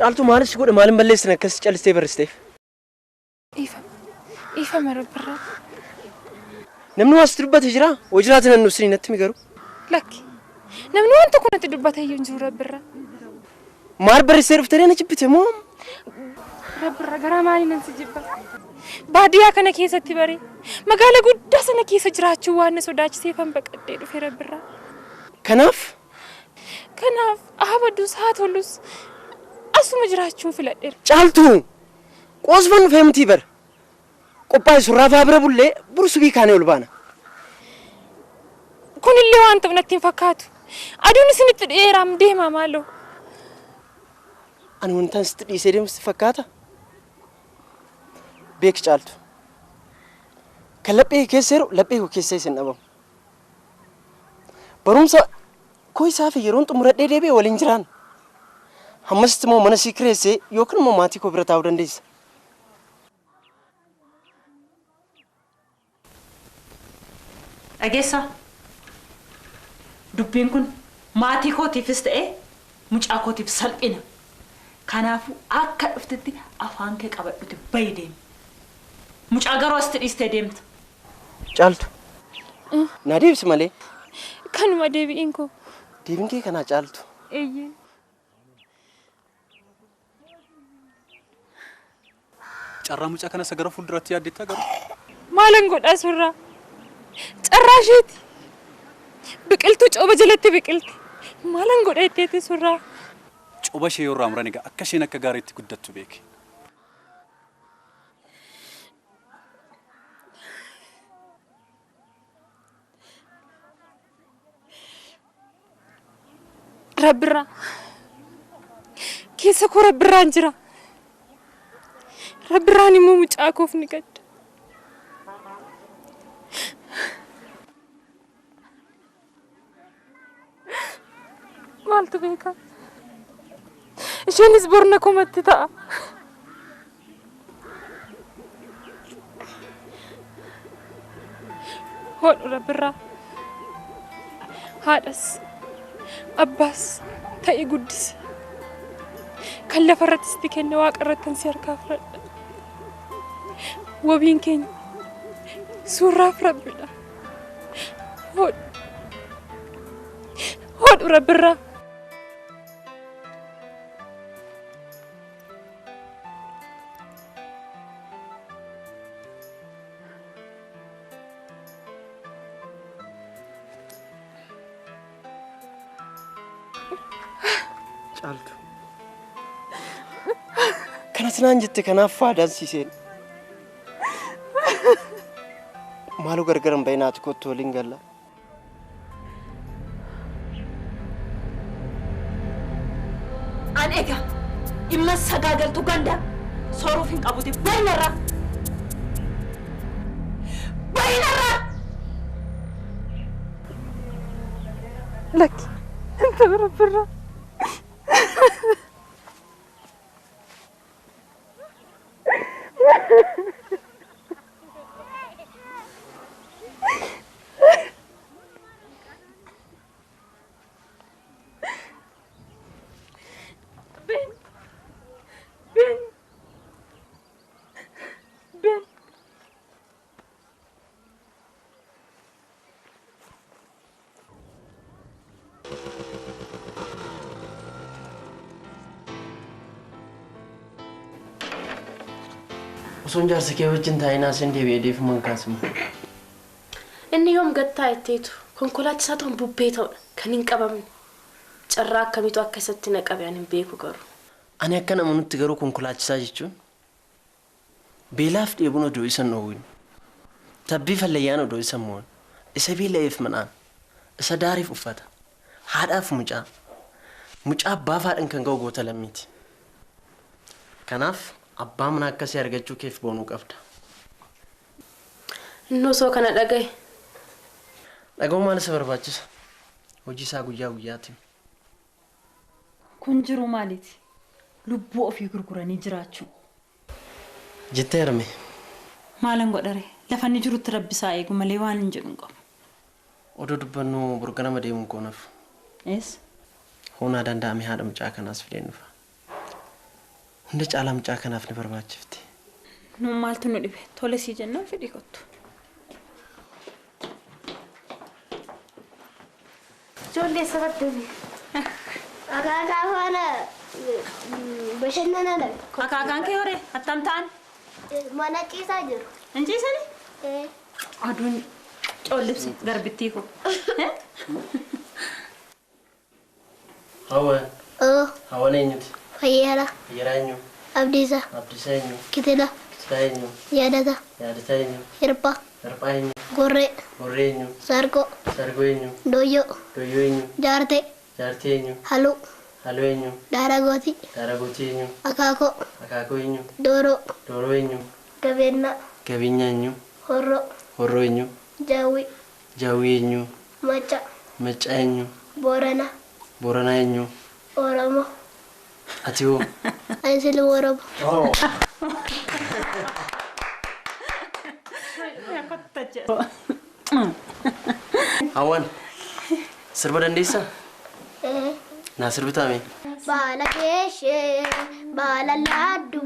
Caaltu maalis godhe maalin balleessina akkas calistee barristeef. Ifa marabra. Namni waas dubbate jira. Hojiraati nan nusni natti migaru. Lakki. Namni wanta kunatti dubbate iyyuu jiru rabbirra. Maal barristee dhuftee na jibbite moo? Rabbirra garaa maali nan si jibba. Baadiyyaa kana keessatti bare. Magaalaa guddaa sana keessa jiraachuu waan na sodaachiseefan baqadhee dhufe rabbirra. Kanaaf abadus haa tolus asuma jiraachuun filadheera. Caaltu qoosfan dhufee miti bar. Qophaa'e surraa faabira bullee bursu biikaanee ol baana. Kunillee waan ta'u natti hin fakkaatu. Aduun isinitti dheeraam deemaa maaloo. Ani wantaan sitti dhiisee deemsitti fakkaata. Beeki caaltu. Kan laphee keessa jiru laphee koo keessa isin dhabamu. Barumsa koo isaa fi yeroon xumuradhee deebi'ee waliin jiraan. Hammasitti immoo mana sii kireessee yookiin immoo maatii koo bira taa'uu dandeessa. Dhageessaa dubbiin kun maatii kootiifis ta'ee mucaa kootiif salphina. Kanaafuu akka dhuftetti afaan kee qabadhuti bayi deemi. Mucaa garuu asitti dhiistee deemta. Caaltu. Na deebisi malee. Kanuma deebiin koo. Deebiin kee kanaa caaltu. Eeyyee. Carraa mucaa kana sagara fuulduratti yaaddeettaa garuu. Maalan godhaa surraa? Carraa isheeti. Biqiltuu cooba jalatti biqilti. Maalan godhaa itteetti surraa? Cooba ishee yoo irraa muran egaa akka isheen akka gaariitti guddattu beeki. Rabbirraa. Keessa koo rabbirraan jira. Rabbirraan immoo mucaa koof ni gadda. Maaltu beeka? Isheenis borna komatti ta'a. Hodhu rabbirraa. Haadhas abbaas ta'e guddisa. Kan lafarratti sitti kenne waaqa irratti si harkaa fudhadha. Wabiin keenya suurraaf rabbidha. Hodhu rabbirraa. Caaltu. Kanasnaan jette kanaaf faadaan siiseen. Maaloo gargaran bayinaati kottu waliin galla. An egaa dhimma sagaagaltu ganda sooruuf hin qabuti bayinarraa. Bayinarraa. Lakki. Inta rabbirraa. Osoo jaarsa kee wajjin taa'inaa sen deebi'ee deefumaan kaasuma. Inni yoom gattaa itteetu konkolaachisaa ta'uun bubbee ta'udha kan hin qabamne. Carraa akkamiitu akka isatti naqabe ani hin beeku garuu. Ani akka namoonni garuu konkolaachisaa jechuun beelaaf dheebuun odoo isa noowwin. Tabbii fallayyaan odoo isa mo'an. Isa beela'eef manaan. Isa daariif uffata. Haadhaaf mucaa. Mucaa abbaa faadhaan kan ga'u goota lammiiti. Kanaaf abbaa mana akkasii argachuu keef boonuu qabda. Innoo soo kana dhagaye. Dhaga'uu maal isa barbaachisa? Hojii isaa guyyaa guyyaatiin. Kun jiru maaliiti? Lubbuu ofii gurguranii jiraachuu. Jettee arme. Maalan godhare? Lafa inni jirutti rabbisaa eegu malee waan hin jedhu qabu. Odoo dubbannu burganama deemuun koonaaf. Ees? Honaa danda'ame haadha mucaa kanaas fideen dhufa. Hunda caalaa mucaa kanaaf ni barbaachifti. Nu maaltu nu dhibe? Tole sii jennaan fedhii kottu. Ijoollee sabaddumi. Akaakaa faana bashannanaa dhabe. Akaakaan kee horee attam ta'an? Mana ciisaa jiru. Hin ciisani? Aduun collibse garbittii koo. Hawa. Hawa eenyuti? Fayyaadha. Fayyaadha eenyu? Abdiisaa. Abdiisaa eenyu? Kitila. Kitila eenyu? Yaadata. Yaadata eenyu? Hirphaa. Hirphaa eenyu? Gorree. Gorree eenyu? Sargoo. Sargoo eenyu? Dooyyoo. Dooyyoo eenyu? Jaartee. Jaartee eenyu? Haluu. Haluu eenyu? Daaragooti. Daaragooti eenyu? Akaakoo. Akaakoo eenyu? Dooroo. Dooroo eenyu? Gabeennaa. Gabinya eenyu? Horroo. Horroo eenyu? Jaawwii. Jaawwii eenyu? Macha. Macha eenyu? Booranaa. Booranaa eenyu? Oromoo. Ati hoo? Ani siluu Oromoo. Hawan. Sirba dandeessaa? Naa sirbitaame. Baala geeshee baala laaddu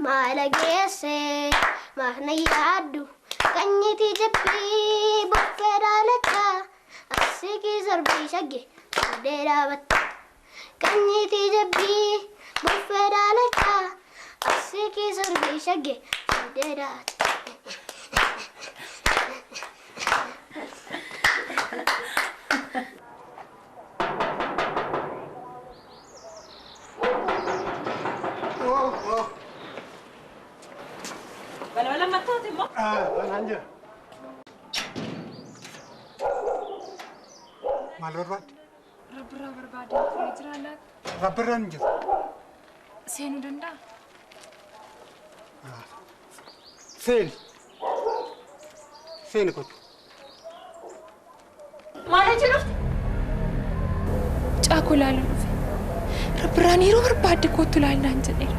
maala geessee maafna yaaddu qanyiti jabbii buffee daalacha asiki zarbii shagge fuudhee dhaabatta qanyiti jabbii buffee daalacha asiki zarbii shagge fuudhee dhaabatta. Bala mattooti immoo? Balaan jira. Maal barbaadde? Rabbirraa barbaadee fuula jira laata? Rabbirraan hin jiru. Seenuu danda'a? Seeni. Seeni kottu. Maal jedhufti? Caakuu ilaaluun dhufe. Rabbirraan yeroo barbaadde kottu ilaalnaan jedheera.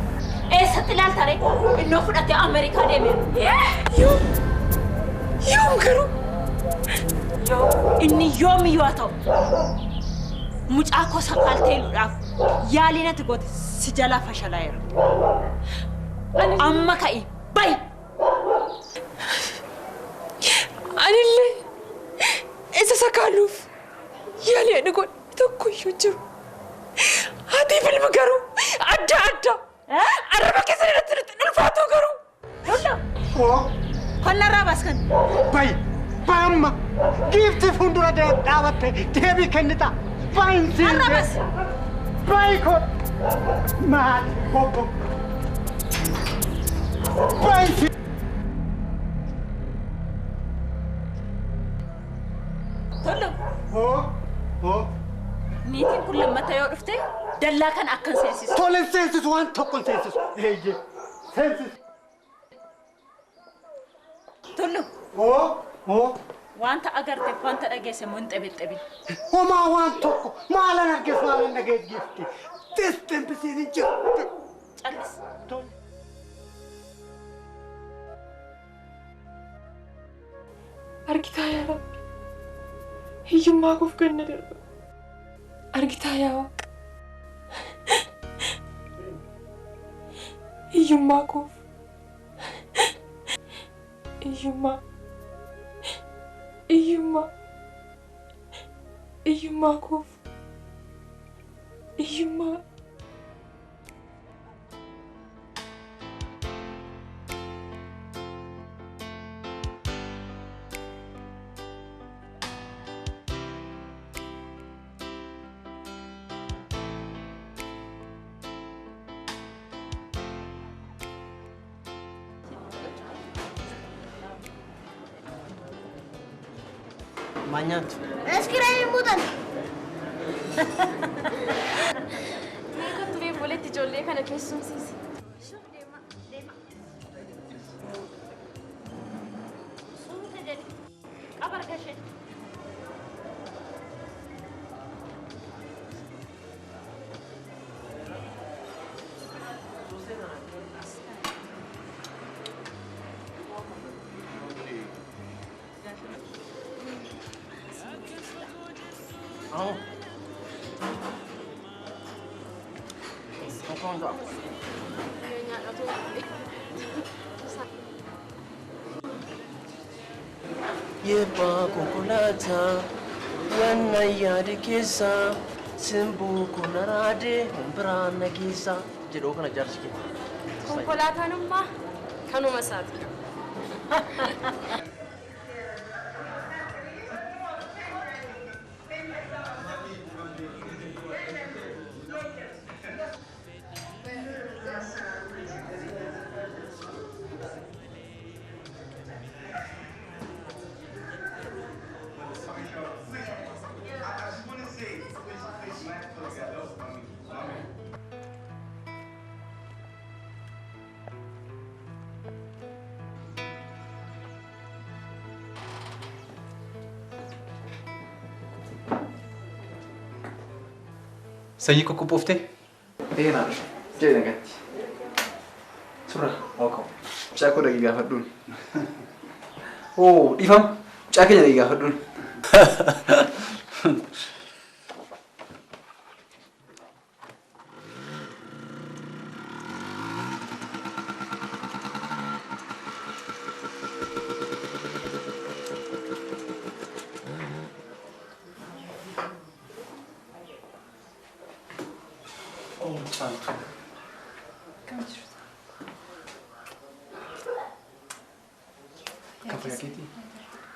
Eessatti ilaaltare? Innoo fudhatee Ameerikaa deemeera. Yoom garuu? Inni yoomiyyuu haa ta'u. Mucaa koo sakkaalteeluudhaaf yaaliin ati goote si jalaa fashalaa'eera. Amma ka'i bayi. Anillee isa sakkaaluuf yaalii ani godhe tokkoyyuu jiru. Haati filmi garuu adda adda. Arraba keessa irratti ulfaatu garuu. Honnarraa baskan. Bayi. Bamma. Giifti fuuldura dhaabatte deebii kennita. Bayin siin. Arrabas. Bayi ko. Maal. Bobbo. Bayin siin. Tollo. Oo. Niitiin kun lammata yoo dhufte dallaa kan akkan seensisu. Toleen seensisu waan tokkoon seensisu. Eeyyee. Seensisu. Tollo. Oo. Wanta agarteef wanta dhageesse mun xebixebi. Homaa waan tokko maalan argees maalan dhagees gifti. Testempisiin hin jiru. Callis. Argitaa yaa Rabbi. Hiyyummaa koof ganna darba. Argitaa yaa Waaqa. Hiyyummaa koof. Hiyyummaa. Hiyyummaa koof. Hiyyummaa. Maanyatu. Eskireen muutan. Kan turee boletti ijoollee kana keessumsiisi. Ako. Yeba konkolata wanna yaade keessa simbu kunarade brana keessa jedhoo kana jaarsi kee. Konkolaataan kanuma isaati. Sanyii kokkopoofte? Naan jedhe nagatti. Surra ookoo. Mucaa koo dhaqii gaafadhuun. Dhiifama. Mucaa keenya dhaqii gaafadhuun.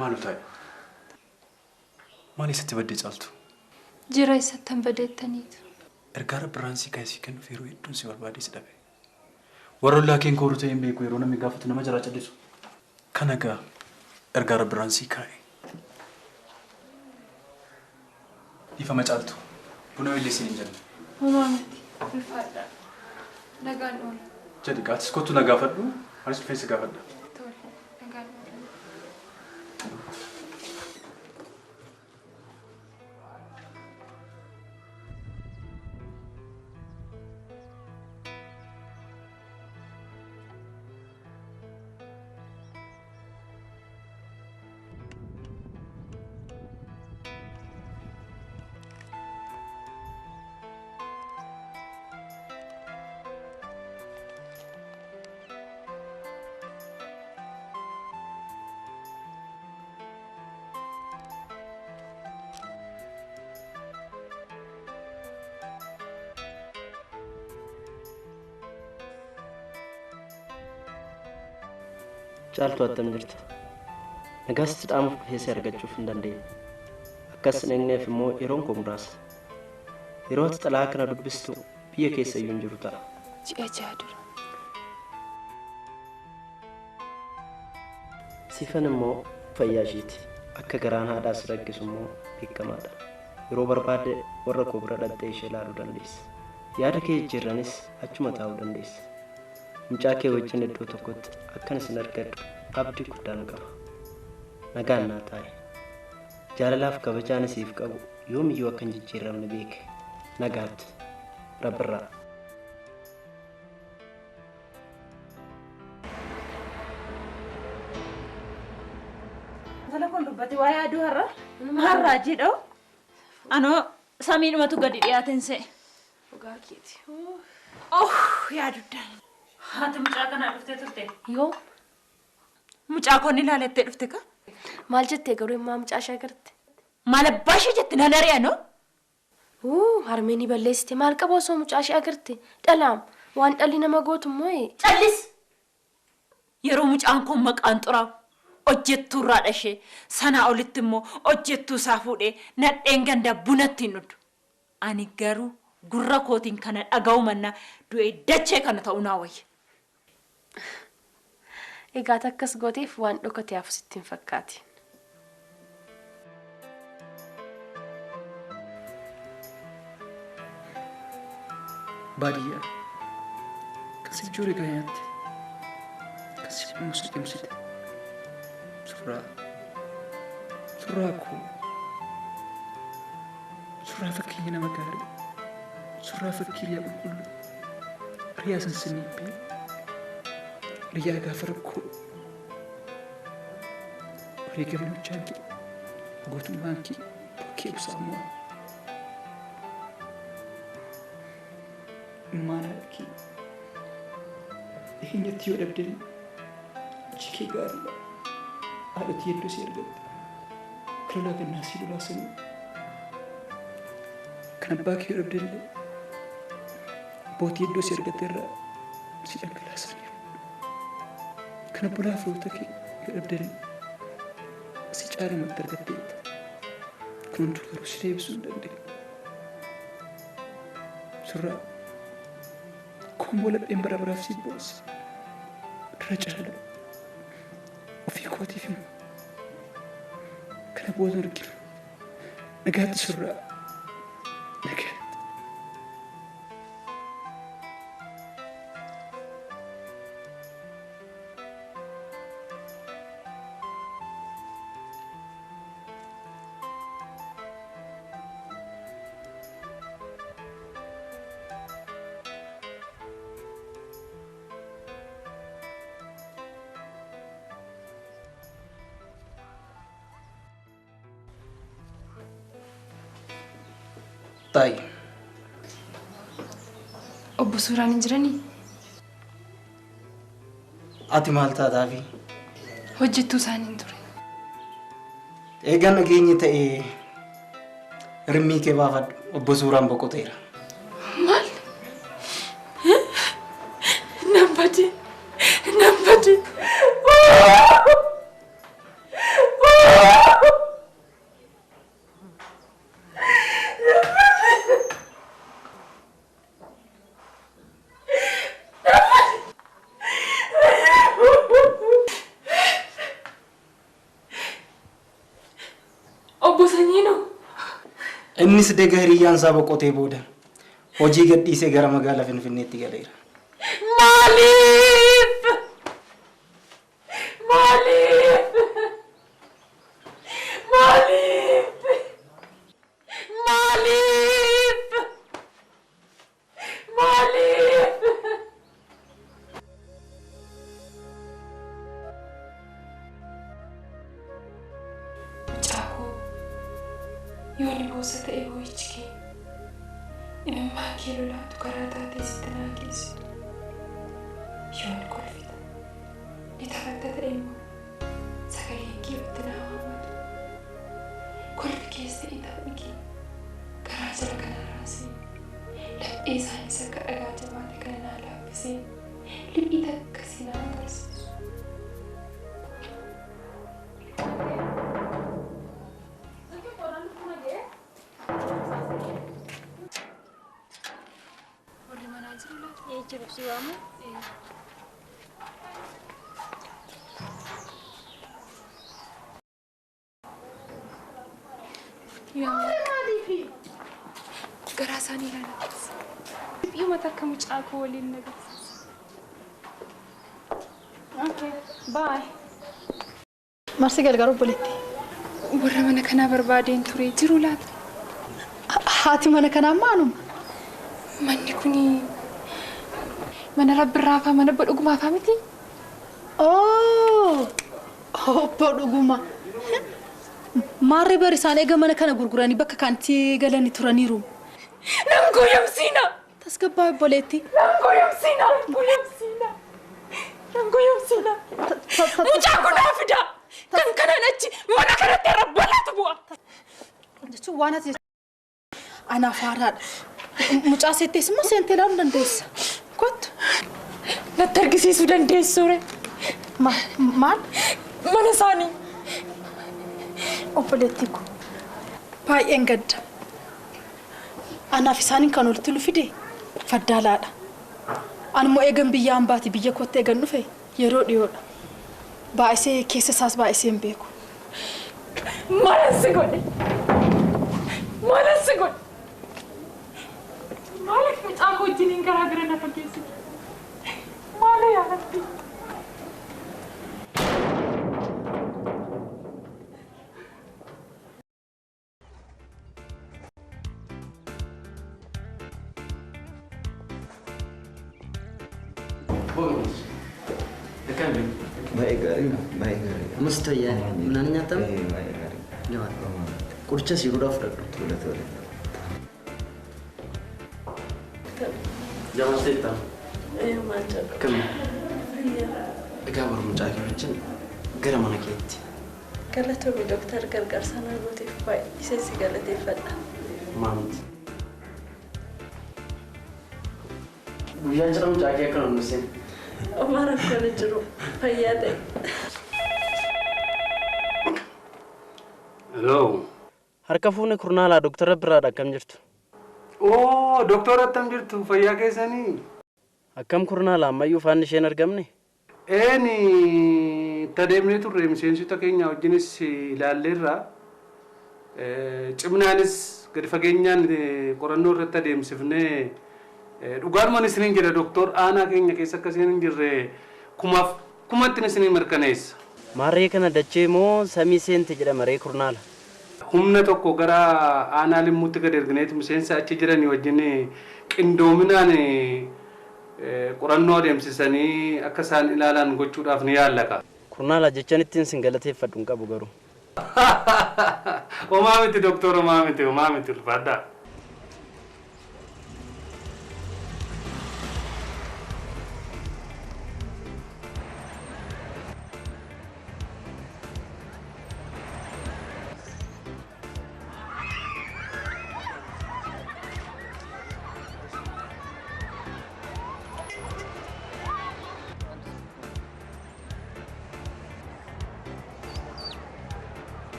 Maaloo taa'e? Maal isatti baddee caaltu? Jira isattan badeettaniitu. Ergaa Rabbiraansii kaayisii kennuuf yeroo hedduun si barbaadee si dhabe. Warra ollaa keen kooruu ta'een beeku yeroo namni gaafatu nama jalaa callisu. Kana egaa ergaa Rabbiraansii kaa'e. Dhiifama caaltu. Buna illee siin hin jenne. Homaa miti. Ulfaadha. Nagaan oola. Jedhi qaatis kottu na gaafadhu. Anis dhufee si gaafadha. Tole. Nagaan oola. Caaltu attam jirta. Nagaasti dhaamuuf keessee argachuuf hin dandeenye. Akkas dhaqneef immoo yeroon koo muraasa. Yeroo ati xalaa kana dubbistu biyya keessa iyyuu hin jiru ta'a. Ji'a ja'a dura. Sifan immoo fayyaa ishiiti. Akka garaan haadhaas rakkisu immoo beekamaadha. Yeroo barbaadde warra koo bira dhaqxee ishee ilaaluu dandeessa. Yaada kee jijjiirranis achuma taa'uu dandeessa. Mucaa kee wajjin iddoo tokkotti akkan isin argadhu abdii guddaan qaba. Nagaan naa taa'e. Jaalalaaf kabajaan siif qabu yoomiyyuu akka hin jijjiiramne beeke. Nagaatti. Rabbirraa. Tala kun dubbate waa yaaduu har'a. Har'aa jedhau. Anoo samiidhumatu gadi dhiyaateen se'e. Dhugaa keeti. Yaaduddaan. Haati mucaa kanaa dhuftee turte. Yoo Mucaa koon ilaalettee dhufte ka? maal jettee garuu immaa mucaa ishee agarte? Maal abbaa ishee jetti nan ari'anoo? Harmeenii balleessite maal qaba osoo mucaa ishee agarte? Dhalaam waan dhalli nama gootu immoo Callis! Yeroo mucaan koon maqaan xuraa'u hojjettuu irraa dhashee sanaa olitti immoo hojjettuu isaa fuudhee nadheen gandaa bunatti hin dhudhu. Ani garuu gurra kootiin kana dhaga'u mannaa du'ee dachee kana ta'uu naa wayya. egaa takkas gooteef waan dhokatee hafu sitti hin fakkaatin. Baadiyyaa kasii ijoollee gaayaatti kasii musliimsite suuraa koo suuraa fakkii nama gaarii suuraa fakkii riyaa qulqulluu riyaa sansiniibbee riyaa gaafa rakkoo horii gamnochaan kee gootummaan kee bakkee ibsaa immoo mana ki hinyatti yoo dhabdeen jikee gaariidha haadhatti hedduu si ergatte kan lolaa gannaa si lolaa sanuu kan abbaa kee yoo dhabdeen bootii hedduu si ergatte irraa si dhangalaasaniiru kan abbolaa firoota kee yoo dhabdeen si caalumatti argatteetta kun hunduu garuu si deebisuu hin dandeenye surraa kombo lapheen bara baraaf si boosse dura caala ofii kootiif himu kana booda arginu nagaatti surraa nagaatti. Ta'i. Obbo Suuraan hin jiranii? Ati maal taataafi? Hojjettuu isaanii hin ture. Eegaa nageenyi ta'ee rimmii kee baafadhu. Obbo Suuraan boqoteera. Maal? Nambade. Innis deega hiriyyaan isaa boqotee booda hojii gadhiisee gara magaalaa Finfinneetti galeera. Yooni boosa ta'e boo'ichi kee imimmaa kee lolaatu karaa taatee sitti naa geessitu. Yooni kolfita ni taphatta ta'e immoo sagaleen kee itti naa hammatu. Kolfi kees ta'e taphni kee karaa jala kana raasee laphee isaaniis akka dhagaa jabaate kana naa laaffisee liphii takkasii naa agarsiisu. Garaa isaanii ilaalaa. Dhiphii takka mucaa koo waliin nagarsiisa. Okay, bye. Marsi gargaaru obboleetti. Warra mana kanaa barbaadeen ture jiru laata? Haati mana kanaa maaluma? Manni kuni mana rabbirraa faa mana bodhugumaa faa miti? Obbo dhuguma. Maarree bari isaan eega mana kana gurguranii bakka kanatti galanii turaniiru. Nan goyomsiina. Tasgabbaa obboleetti. Nan goyomsiina. Mucaa kunaa fida. Kan kanaan achi mana kanatti rabbalatu bu'a. Jechuun waan ati anaaf haaraadha. Mucaa seettees immoo seentee ilaaluu dandeessa. Kottu. Natti argisiisuu dandeessuure. Maal? Mana isaanii. Obboleetti ko baay'een gadda. Anaaf isaaniin kan walitti fide faddaalaadha. Ani immoo eegan biyya hambaati biyya kootti eegan dhufe yeroo dhiyoodha. Baay'isee keessa isaas baay'isee hin beeku. Maalassi godhe. Maaliif mucaa koo wajjiniin garaa gara na fageessitu? Maali yaadatti? Baik gari. Mesti ya. Nanya tam? Gimana? Kurca sih udah frak. Jallata. Maal jedhu. Kam? Egaa barumsaa kee wajjin gara mana keetti. Galatoomii Dooktar Gargaarsaa naa gooteef baay'isee si galateeffadha. Maamti. Guyyaan jedhamu jaakee akka nuti seen. Omaa rakkoon jiru fayyaa ta'e. Hello. Harka fuune kurnaalaa Dooktara biraadha akkam jirtu? Oh, doktora attam jirtu fayyaa keessanii? Akkam kurnaalaa ammayyuu faanni isheen argamne? Eeni tadeemnee turre miseensota keenya wajjinis ilaalleerra. Cimnaanis gadi fageenyaan qorannoo irratti adeemsifnee dhugaadhumaan isiniin jedha doktor aanaa keenya keessa akkasiin hin jirre kumatti isiniin mirkaneessa. Maarree kana dachee moo samii seente jedhama ree kurnaala? Humna tokko gara aanaa limmuutti gad ergineeti miseensa achi jiranii wajjin qindoominaan qorannoo adeemsisanii akka isaan ilaalan gochuudhaaf ni yaallaqa. Kurnaala jechaan ittiin sin galateeffadhu hin qabu garuu. Homaa miti doktor, homaa miti ulfaadhaa.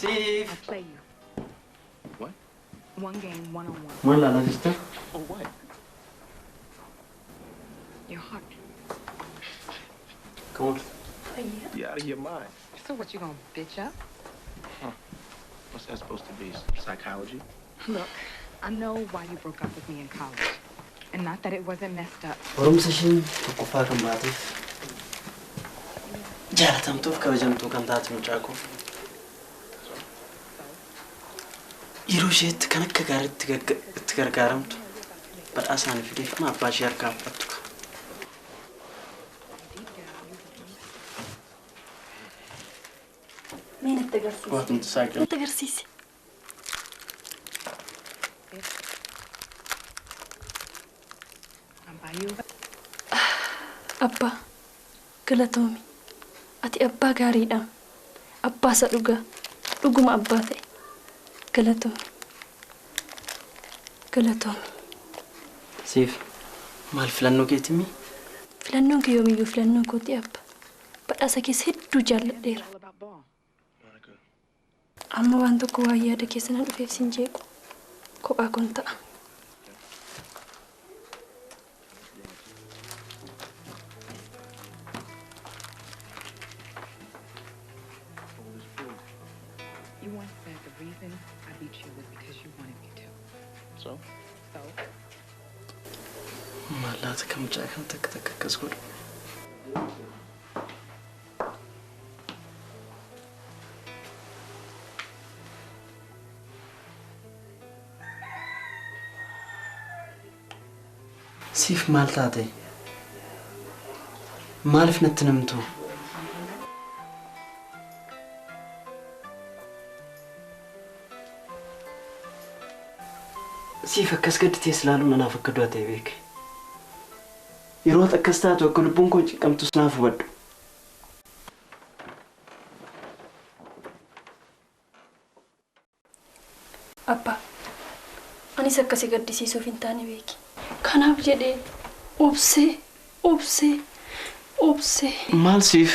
Steve. I'll play you. What? One game, one-on-one. Maal laalaa jirta? Oh, what? Your heart. Come on. You out of your mind. So what, you gonna bitch up? What's that supposed to be? Psychology? Look, I know why you broke up with me in college. And not that it wasn't messed up. Barumsa isheen tokkoffaa kan baateef jaalatamtuuf kabajamtuu kan taate mucaa koo. Yeroo isheetti kan akka gaariitti itti gargaaramtu badhaasaan fideef ama abbaa ishee harkaa fudhattu. Meen itti agarsiisi. Waatumti saaqil. Itti agarsiisi. Abbaa galatoomi. Ati abbaa gaariidha. Abbaa isa dhugaa. Dhuguma abbaa ta'e. Galatoomi. Galatoomi. Siif maal filannoo keetimii? Filannoon kee yoomiyyuu filannoo kooti abba. Badhaasa keessa hedduu jaalladheera. Amma waan tokko waa yaada keessa na dhufeef sin jeequ. Kophaa kun ta'a. You once said the reason I beat you was because you wanted me to. So? So? Mallaata kam mucaa kan takka akkas godhu. Siif maal taate? Maaliif natti namtu? Siif akkas gadditees ilaaluun anaaf akka du'a ta'e beeke. Yeroo akkas taatu akka lubbuun koo cinqamtus naaf hubadhu. Abbaa, anis akkasii gaddisiisuuf hin taane beeki. Kanaaf jedhee obsee. Maal siif?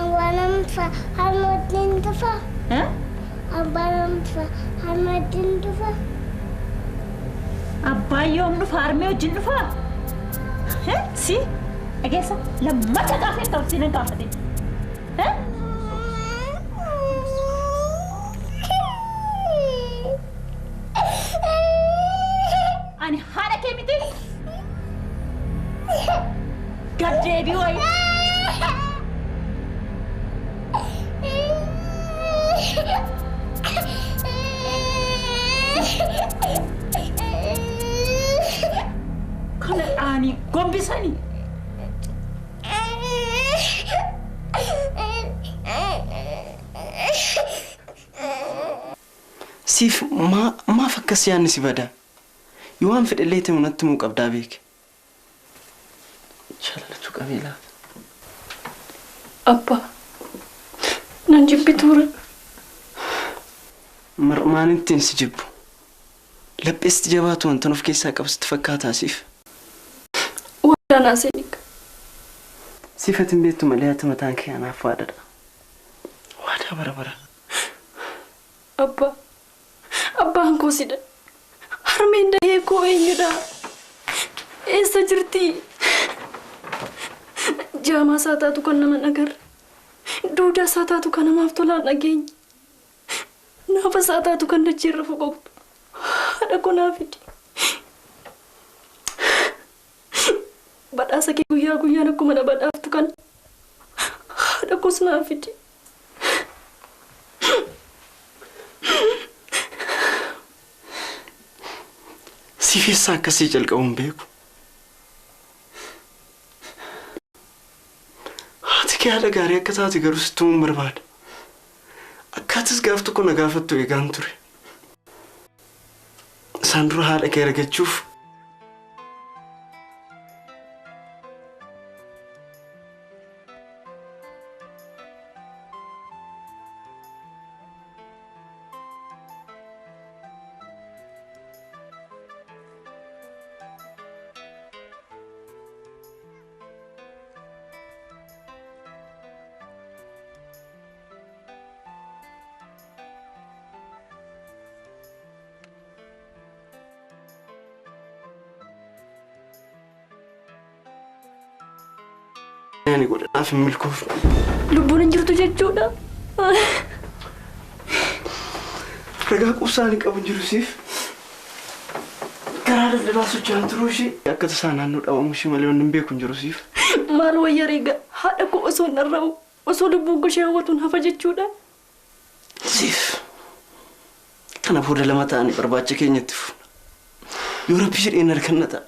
Abbanamfa harmootiin dhufa. Abbanamfa harmootiin dhufa. Abbaa yoom dhufa harmee wajjin dhufa? Si dhageessa lammata gaafee ta'u si na gaafate. Ani haadha kee miti? Gad deebii wayi. Kana dhaanii gombisanii. Siif maaf akkas yaadni si bada? Yoo waan fedhellee ta'e natti muu qabdaa beeke. Jaalatu qabeelaa. Abbaa, nan jibbi ture. Maanittiin si jibbu? Lapheesti jabaatu wanta of keessaa qabsitti fakkaataa siif. Waadaanaa seenika. Sifatiin beektu malee ati mataan kee anaaf waadadha. Waadaa bara. Abbaan koo sida. Harmeen dahee koo eenyudha? Eessa jirti? Jaamaa isaa taatu kan nama nagarre. Duudaa isaa taatu kan namaaf tolaan dhageenya. Naafa isaa taatu kan dachiirra foqoqtu. Haadha koo naa fidi. Badhaasa kee guyyaa guyyaan akkuma na badhaaftu kan haadha koos naa fidi. Siifeessaa akkasii jalqabuun beeku. Haati kee haadha gaarii akka taate garuu sittuun barbaada. Akkaatas gaaf tokko na gaafattu eegaan ture. Isaan dura haadha kee argachuuf ani godhanaaf hin milkoofne. Lubbuun hin jirtu jechuudha. Ragaa qubsaan hin qabu jiru siif. Garaa daldalaa socho'an turuu ishee akka tasaa naannoo dhabamu ishee malee waan hin beeku hin jiru siif. Maal wayya reega haadha koo osoo hin dharra'u osoo lubbuun koo ishee hawwatuun hafa jechuudha. Siif. Kana booda lama ta'anii barbaacha keenyatti fuuna. Yoo rabbi jedheen harkanna ta'a.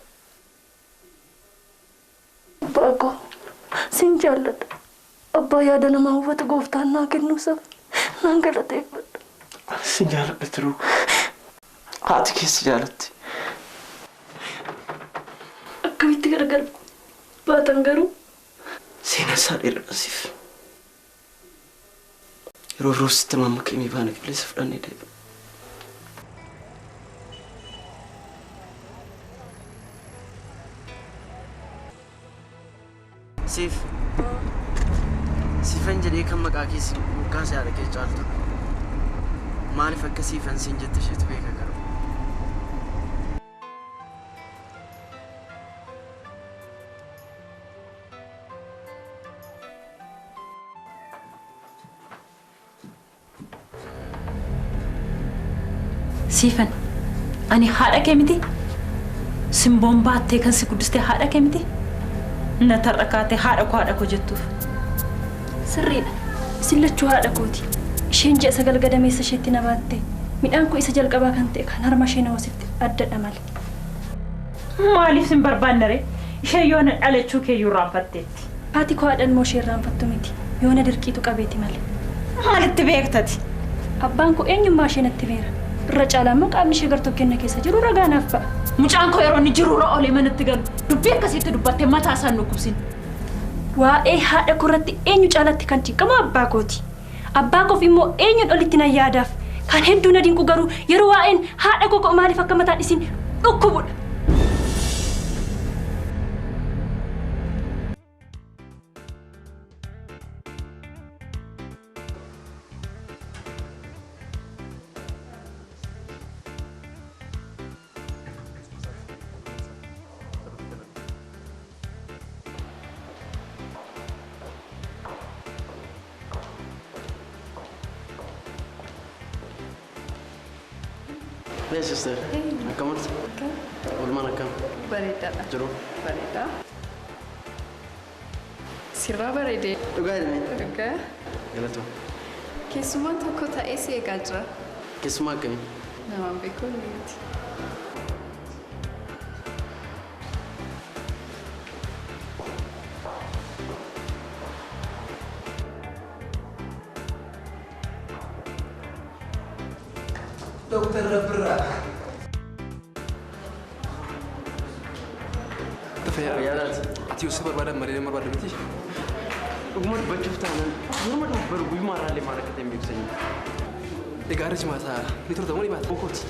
Baakoo. Sin jaalladha. Abbaa yaada nama hawwatu gooftaan naa kennuusaaf naan galateeffadha. Sin jaalladha turuu. Haati keessa jaalatte. Akkamitti gargar baatan garuu? Seenaa isaa dheeradha siif. Yeroo roositti mamma keemii baana qilleensa fudhannee deebi'a. Siifan jedhee kan maqaa keessi mukaasa yaada kee caaltu. Maaliif akka siifan siin jette isheetu beeka garuu. Siifan ani haadha kee miti? Simboon baattee kan si guddistee haadha kee miti? Na tarrakaatee haadha koo jettuuf. Sirriidha. Isin lachuu haadha kooti. Isheen ji'a sagal gadameessa isheetti na baatte. Midhaan koo isa jalqabaa kan ta'e kan harma ishee na hoositti addadha malee. Maaliif sin barbaanne ree? Ishee yoo na dhalachuu keeyyuu raanfatteetti. Haati koo haadhan moo ishee raanfattu miti. Yoo na dirqiitu qabeeti malee. Maalitti beektati? Abbaan koo eenyummaa ishee natti beera. Irra caalaa immoo qaamni ishee gartokkenna keessa jiru ragaa naaf ba'a. Mucaan koo yeroo inni jiruura olee manatti galu dubbii akkasitti dubbattee mataa isaan nukkubsin. Waa'ee haadha koo irratti eenyu caalatti kan ciqqamu abbaa kooti. Abbaa koof immoo eenyuun olitti na yaadaaf. Kan hedduu na dinqu garuu yeroo waa'een haadha koo maaliif akka mataan isin dhukkubudha. Hey sister. Akkamat? Walumaan akkam? Bareedaadha. Jiru? Bareeda. Sirraa bareedee. Dhugaa jedhame? Dhugaa. Galatu. Keessumaa tokko ta'ee si eegaa jira. Keessumaa akkamii? Namaan beekuu ni miti. Dokter Rabra. Fayyaadaati. Ati usii barbaadan malee barbaadda miti. Dhuguma dubbachuuf taanaan yeruma dubbaru guyyumaa irraallee maal akka ta'e hin beeksisanii. Egaa arri cimaa ta'a. Ni turtamoo ni baata? Bokooti.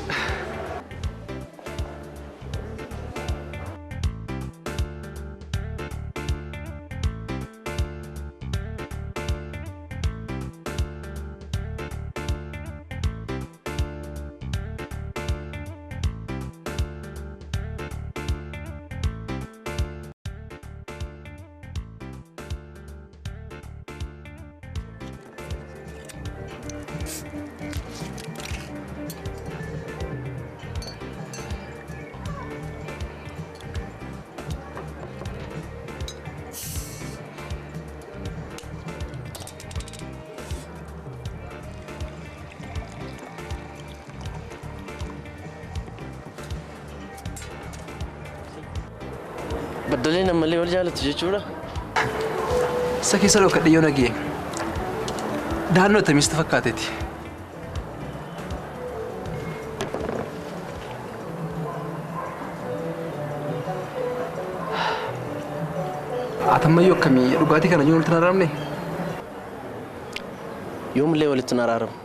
Baddaleen ammallee wal jaalatu jechuudha. Isa keessa dhokadhe yoo nagee. Daannoo tamisti fakkaateeti. Atammayyuu akkamii dhugaatii kana yoo walitti hin araaramne? Yoomillee walitti hin araaramu.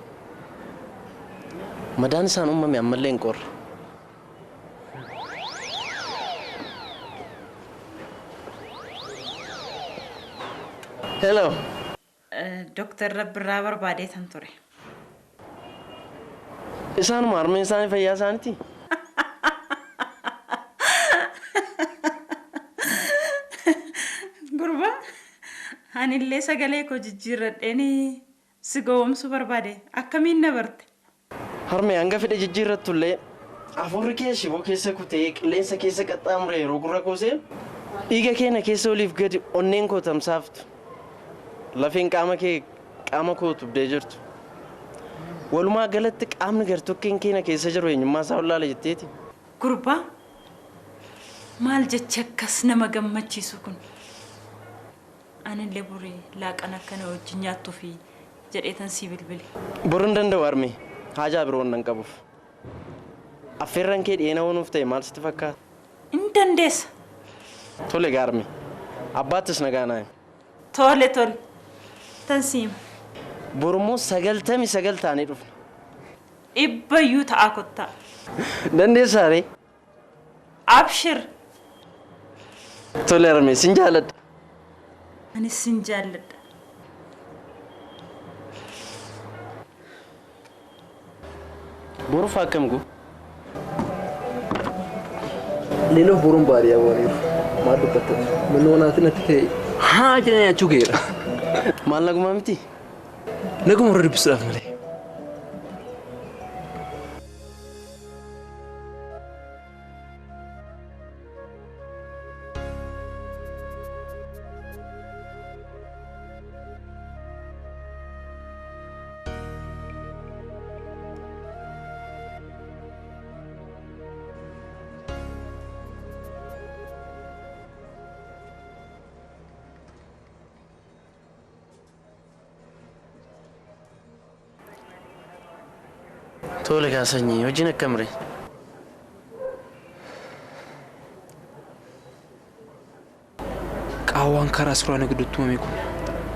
Madaan isaan uumame ammallee hin qorre. Hello. Doktor Rabraa barbaadee tan ture. Isaanuma harmeen isaanii fayyaa isaaniiti. Gurba, anillee sagalee koo jijjiirradheeni si gowwoomsuu barbaade akkamiin na barte? Harmee hanga fedhe jijjiirrattullee afurri kee shiboo keessa kutee qilleensa keessa qaxxaamure yeroo gurra koosee dhiiga keenya keessa oliif gadi onneen koo tamsaaftu. Lafeen qaama kee qaama koo tubdee jirtu. Walumaa galatti qaamni gartokkeen keenya keessa jiru eenyummaa isaa olaala jetteeti. Gurba, maal jecha akkas nama gammachiisu kun? Anillee burii laaqana akkana wajjin nyaattuu fi jedheetan si bilbile. Boruu hin danda'u harmee haajaa biroo nan qabuuf. Affeerran kee dhiyeena wanuuf ta'e maal sitti fakkaata? Hin dandeessa. Tole gaarme. Abbaattis nagaa naayi. Tole tole. Tan siima. Borummoo 99 taanee dhufna. Dhibbayyuu ta'a kottaa. Dandeessaa ree? Abshir. Tole harmee sin jaaladha. Anis sin jaalladha. Boruuf akkam gu? Leenoo boruun baadiyyaa waaniiru. Maal dubbatta? Mannoo naatiin natti ta'e haa jedhanii achuu ga'eera. Maal nagumaa miti? Naguma warra dubbisuudhaaf malee. Tole gaasanyii hojiin akkamire? Qaawwaan karaa suuraa gidduutti uumame kun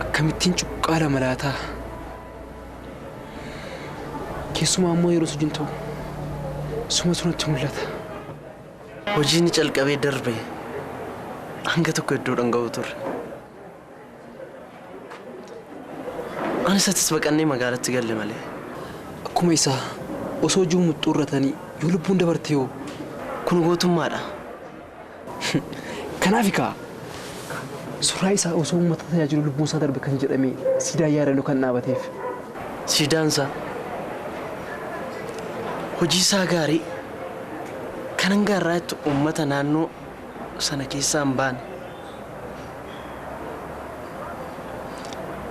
akkamittiin cuqqaala malaataa. Keessumaa ammoo yeroo hojiin ta'u suma sunatti mul'ata. Hojiin calqabee darbe hanga tokko iddoo dhanga'u ture. Anis atis baqannee magaalatti galle malee. Akkuma isaa osoo jiru muxxuurratanii yoo lubbuun dabarte yoo kun gootummaadha. Kanaaf kaa suuraa isaa osoo uummata tajaajilu lubbuun isaa darbe kan jedhame siidaa yaadannoo kan dhaabateef. Siidaan isaa hojii isaa gaarii kanan gaarraatti uummata naannoo sana keessaa hin baane.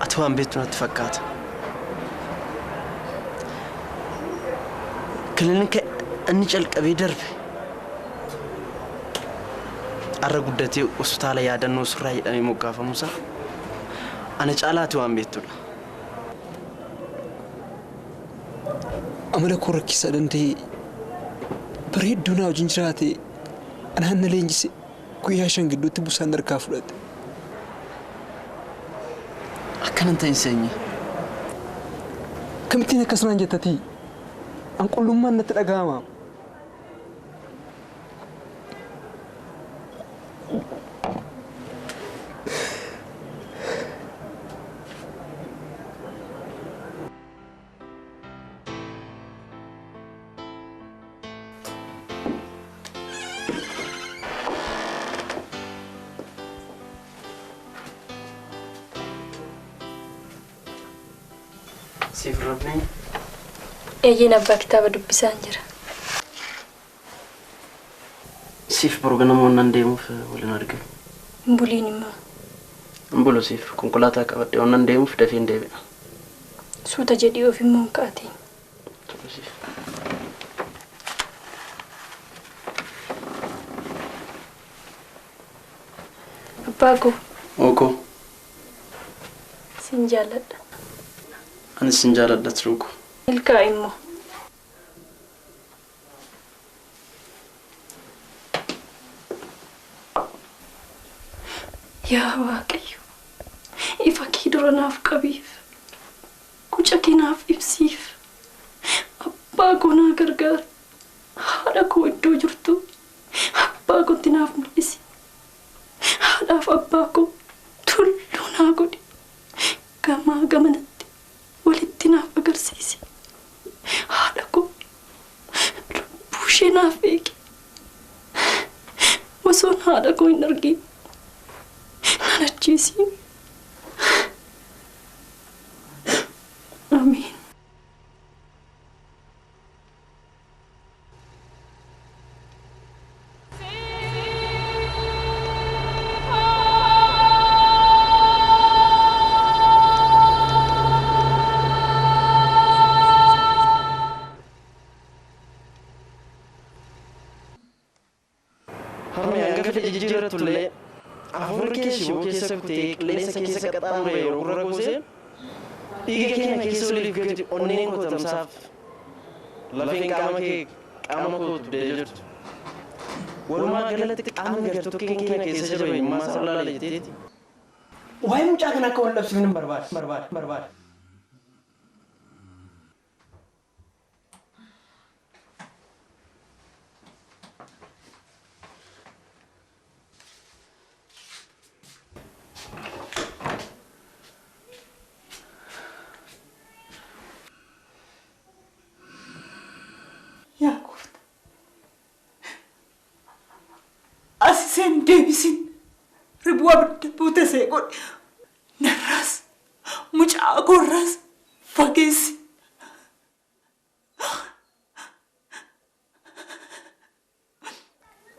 Ati waan beektu natti fakkaata. Kilinika inni calqabee darbe arra guddatee hospitaala yaadannoo surraa jedhamee moggaafamuusaa ana caalaati waan beektudha. Amala koo rakkisaa danda'ee bareedduu naa wajjin jiraate anaan na leenjise guyyaa 5 gidduutti busaan harkaa fudhate. Akkanan ta'in seenye. Kamittiin akkasumaan jettatii an qullummaan natti dhaga'ama. Siif rabnee eeyyeen abbaa kitaaba dubbisaan jira. Siif borga namoonni nan deemuuf waliin argamu. Buliin immoo. Bulu siif konkolaataa qabadhee waan nan deemuuf dafee hin deebi'a. Suuta jedhii of immoo hin ka'atiin. Abbaa koo. Oko. Sin jaalladha. Ani sin jaalladha turuuko. Ilkaa immoo. Yaa Waaqayyo, ifa kee dura naaf qabiif, guca kee naaf ibsiif, abbaa koo naa gargaari, haadha koo iddoo jirtu, abbaa kootti naaf mul'isi, haadhaaf abbaa koo tulluu naa godhi, gamaa gamanatti walitti naaf agarsiisi, haadha koo lubbuu ishee naaf eegi, osoon haadha koo hin argin. Jesse. Amen. Harmi anga fedhi jijjiirratullee afur keessa keessa kutee qilleensa keessa qaxxaamure yeroo gurra goosee dhiiga keenya keessa oliif gadi onneen qotamsaaf lafeen qaama kee qaama koo tuddee jirtu. Walumaa galatti qaamni gartokkeen keenya keessa jiru himmaa isaa laala jetteeti. Waa'ee mucaa kana akka wal dhabsiifnu hin barbaada. Asisen deebisin ribuu abidda buute see godhe narraas mucaa koorraas fageessi.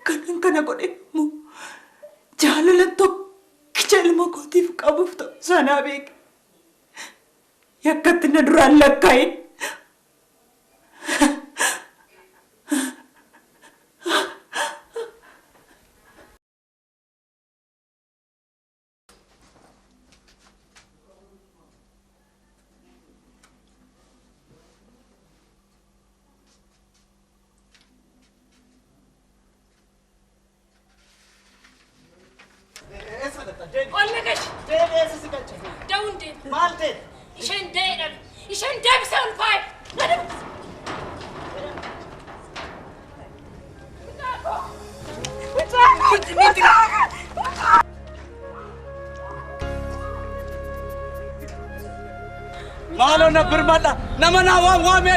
Kanan kana godhe immoo jaalala tokkicha ilma kootiif qabuuf ta'u sanaa beeke. Yakkatti na duraan lakkaa'in. Malo na bermata, nama nawang wame.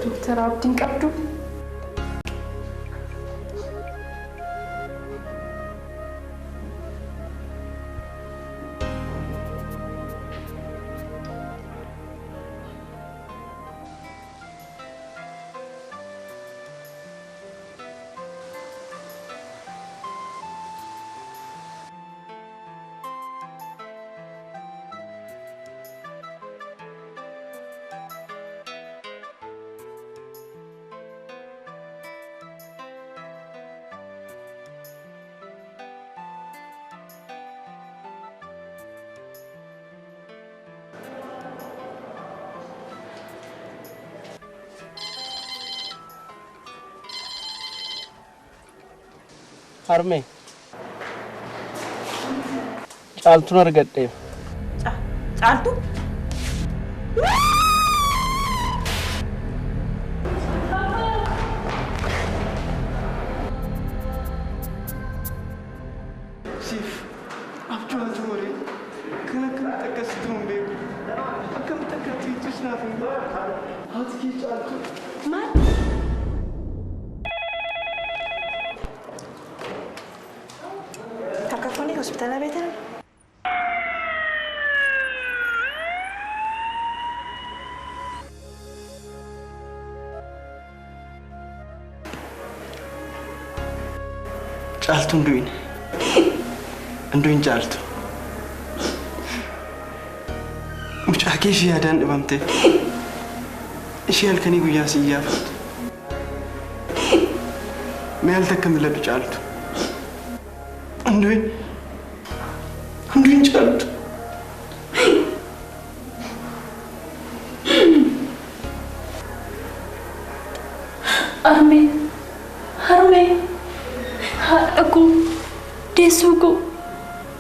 دكتور عبدين قبضو Harme. Caaltuun argadhe. Caaltu? Siif abjuu ture kan akkamitti akkasitti hin beeku akkamitti akka tiichus naaf hin beeku haati kee caaltu. Maal? Takafoni hospitala beekan? Caaltu Anduin caaltu. Mucaa kee ishee yaadaan dhibamte. Ishee halkanii guyyaa si iyyaafatu. Mee al takka milladhu caaltu. Anduin caaltu. Harme. Haadhaku. Deessuuko.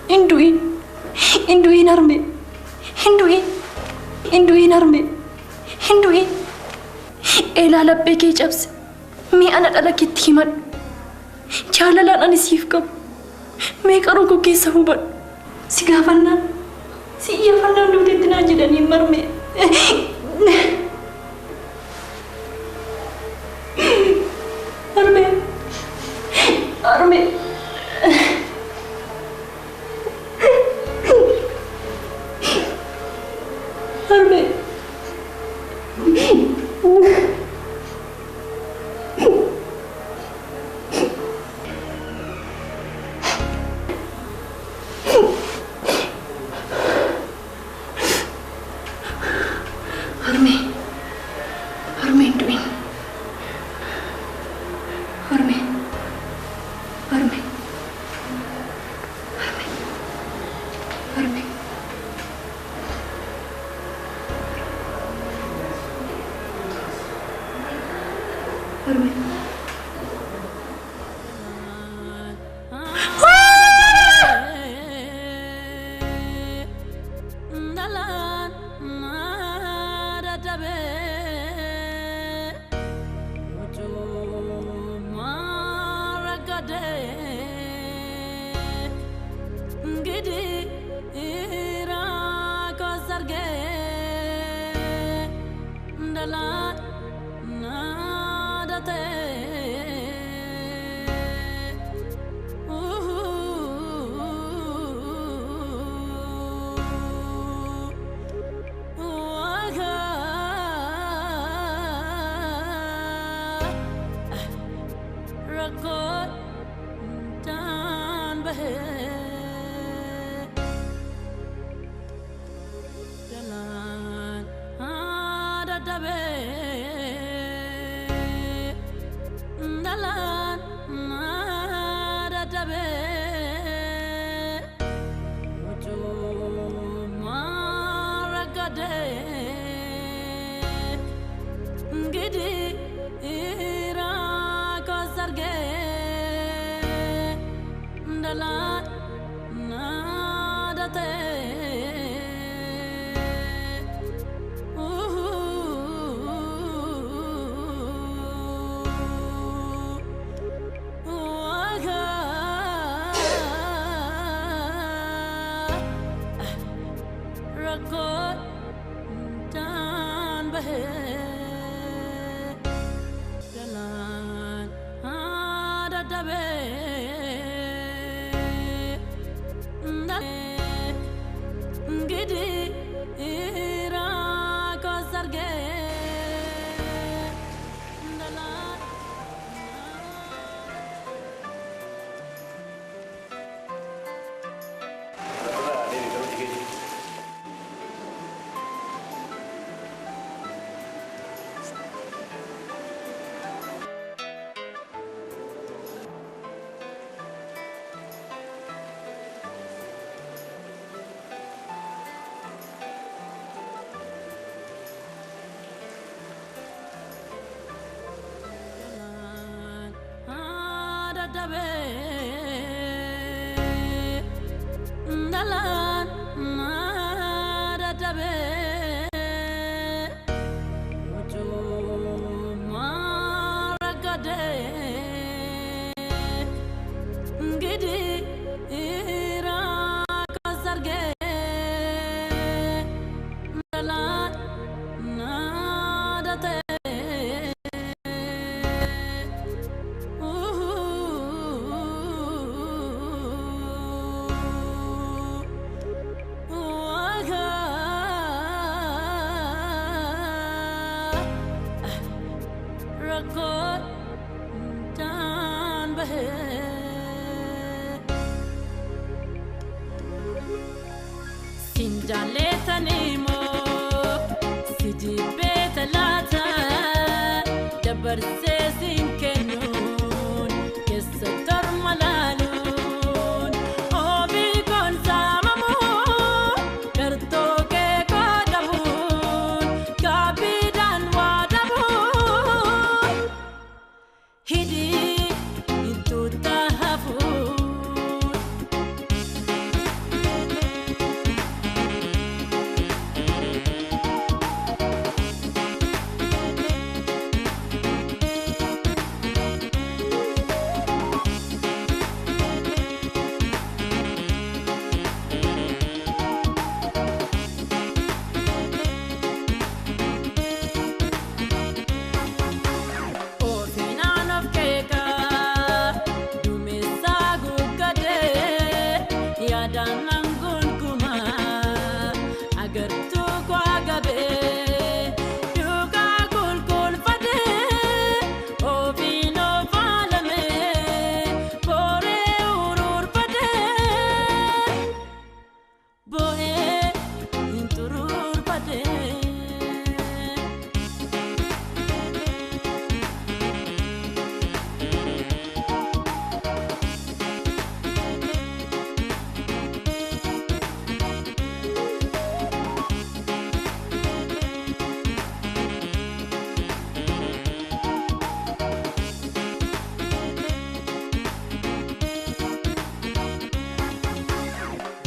Hinduin harme. Hinduin harme. Eelaa laphee kee cabse. Mee ana dhala keetti himadhu. Jaalalaan ani siif qabu. Mee qaroo koo keessa hubadhu. Si gaafannaan. Si iyyaafannaan duuteetti naan jedhanii marme. Harme.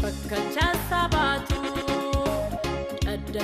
Bakka chasa baatu adda